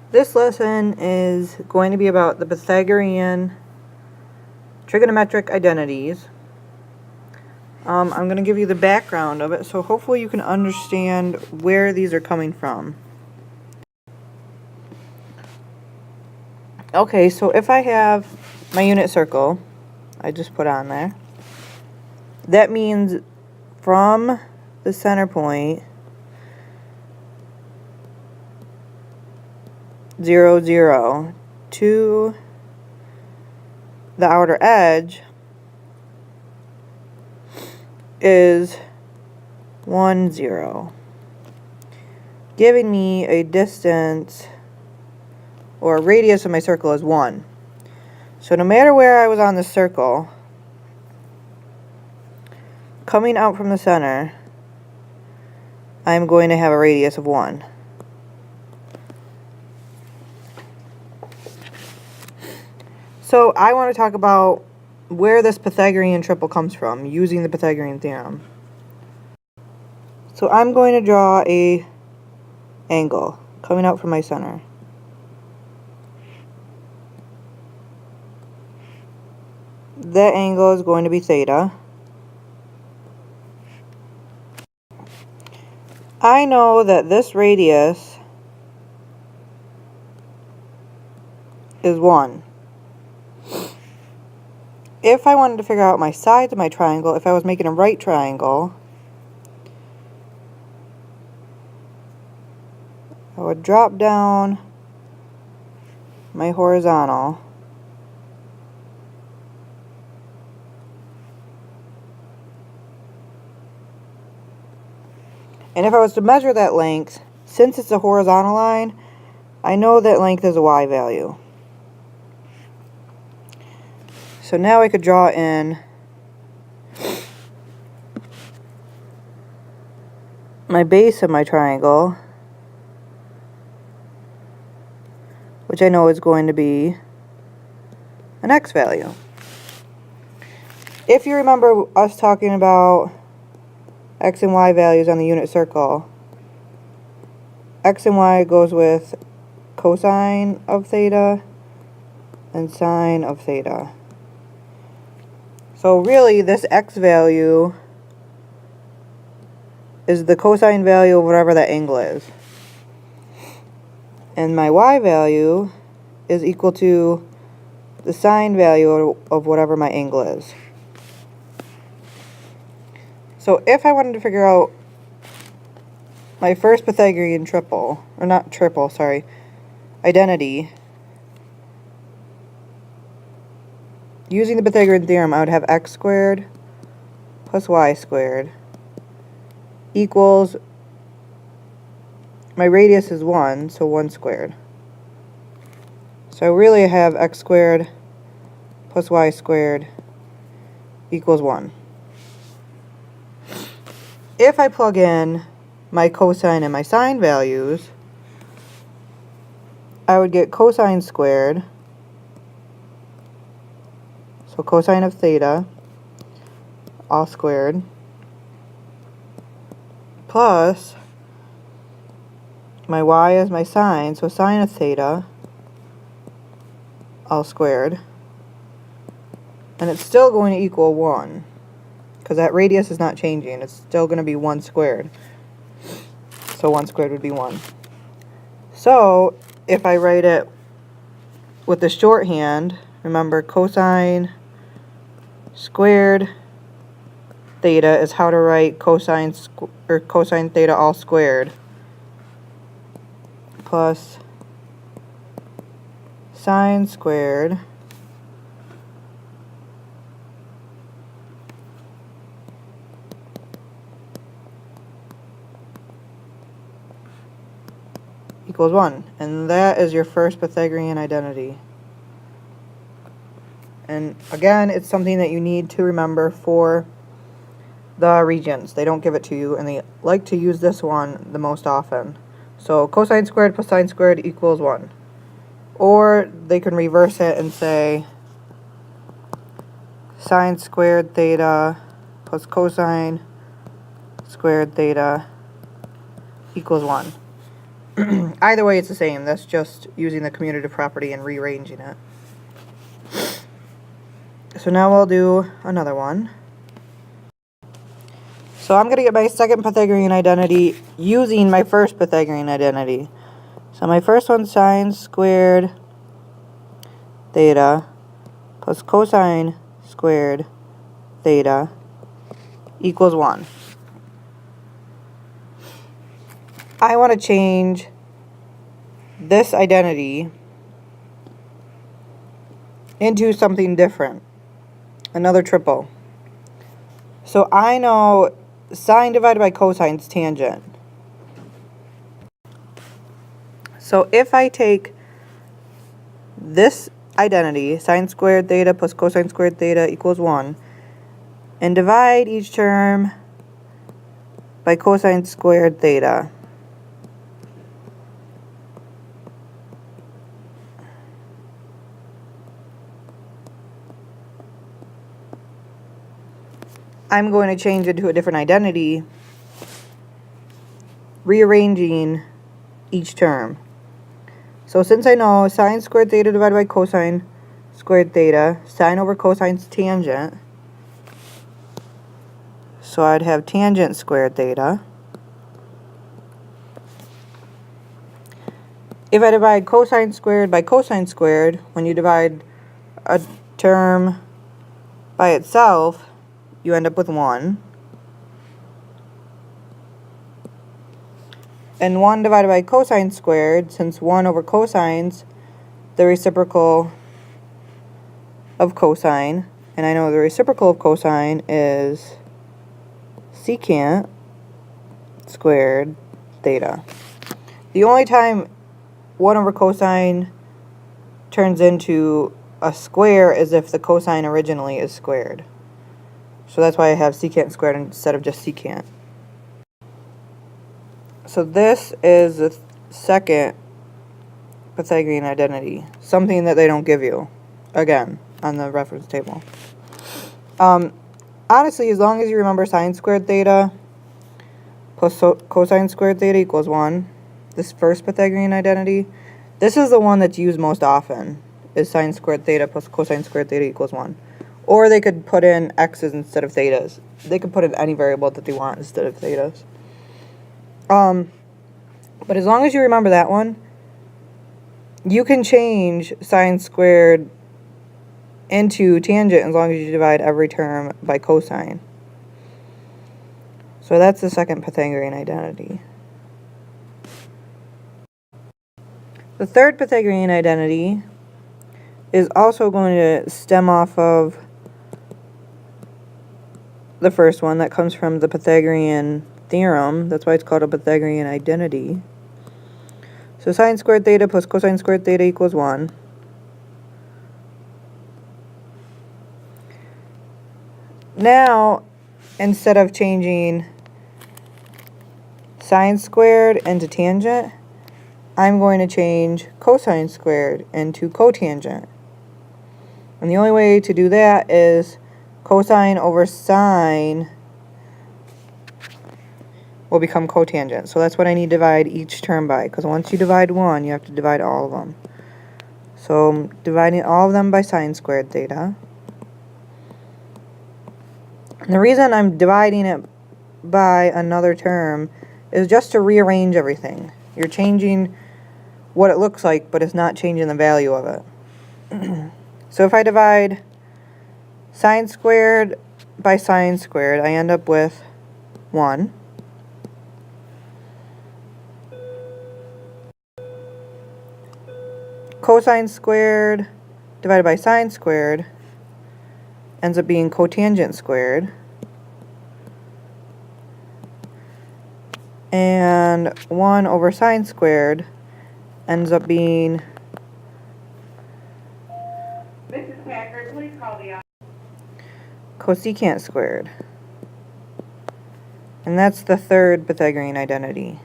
This lesson is going to be about the Pythagorean trigonometric identities. I'm going to give you the background of it, so hopefully you can understand where these are coming from. Okay, so if I have my unit circle, I just put on there, that means from the center point, 0, 0, to the outer edge is 1, 0, giving me a distance or a radius of my circle is 1. So no matter where I was on the circle, coming out from the center, I'm going to have a radius of 1. So I want to talk about where this Pythagorean triple comes from, using the Pythagorean theorem. So I'm going to draw a angle coming out from my center. That angle is going to be theta. I know that this radius is 1. If I wanted to figure out my sides of my triangle, if I was making a right triangle, I would drop down my horizontal and if I was to measure that length, since it's a horizontal line, I know that length is a y value. So now I could draw in my base of my triangle, which I know is going to be an x value. If you remember us talking about x and y values on the unit circle, x and y goes with cosine of theta and sine of theta. So really, this x value is the cosine value of whatever that angle is. And my y value is equal to the sine value of whatever my angle is. So if I wanted to figure out my first Pythagorean triple, or not triple, sorry, identity, using the Pythagorean theorem, I would have x squared plus y squared equals, my radius is 1, so 1 squared. So really I have x squared plus y squared equals 1. If I plug in my cosine and my sine values, I would get cosine squared, so cosine of theta, all squared, plus my y is my sine, so sine of theta, all squared, and it's still going to equal 1, because that radius is not changing. It's still going to be 1 squared. So 1 squared would be 1. So if I write it with the shorthand, remember cosine squared theta is how to write cosine theta all squared plus sine squared equals 1. And that is your first Pythagorean identity. And again, it's something that you need to remember for the regions. They don't give it to you, and they like to use this one the most often. So cosine squared plus sine squared equals 1. Or they can reverse it and say sine squared theta plus cosine squared theta equals 1. Either way, it's the same. That's just using the commutative property and rearranging it. So now we'll do another one. So I'm going to get my second Pythagorean identity using my first Pythagorean identity. So my first one's sine squared theta plus cosine squared theta equals 1. I want to change this identity into something different. Another triple. So I know sine divided by cosine is tangent. So if I take this identity, sine squared theta plus cosine squared theta equals 1, and divide each term by cosine squared theta, I'm going to change it to a different identity, rearranging each term. So since I know sine squared theta divided by cosine squared theta, sine over cosine is tangent. So I'd have tangent squared theta. If I divide cosine squared by cosine squared, when you divide a term by itself, you end up with 1. And 1 divided by cosine squared, since 1 over cosine's the reciprocal of cosine, and I know the reciprocal of cosine is secant squared theta. The only time 1 over cosine turns into a square is if the cosine originally is squared. So that's why I have secant squared instead of just secant. So this is the second Pythagorean identity, something that they don't give you, again, on the reference table. Honestly, as long as you remember sine squared theta plus cosine squared theta equals 1, this first Pythagorean identity, this is the one that's used most often, is sine squared theta plus cosine squared theta equals 1. Or they could put in x's instead of thetas. They could put in any variable that they want instead of thetas. But as long as you remember that one, you can change sine squared into tangent as long as you divide every term by cosine. So that's the second Pythagorean identity. The third Pythagorean identity is also going to stem off of the first one. That comes from the Pythagorean theorem. That's why it's called a Pythagorean identity. So sine squared theta plus cosine squared theta equals 1. Now, instead of changing sine squared into tangent, I'm going to change cosine squared into cotangent. And the only way to do that is cosine over sine will become cotangent. So that's what I need to divide each term by, because once you divide one, you have to divide all of them. So I'm dividing all of them by sine squared theta. And the reason I'm dividing it by another term is just to rearrange everything. You're changing what it looks like, but it's not changing the value of it. So if I divide sine squared by sine squared, I end up with 1. Cosine squared divided by sine squared ends up being cotangent squared. And 1 over sine squared ends up being Mrs. Packard, please call the cosecant squared. And that's the third Pythagorean identity.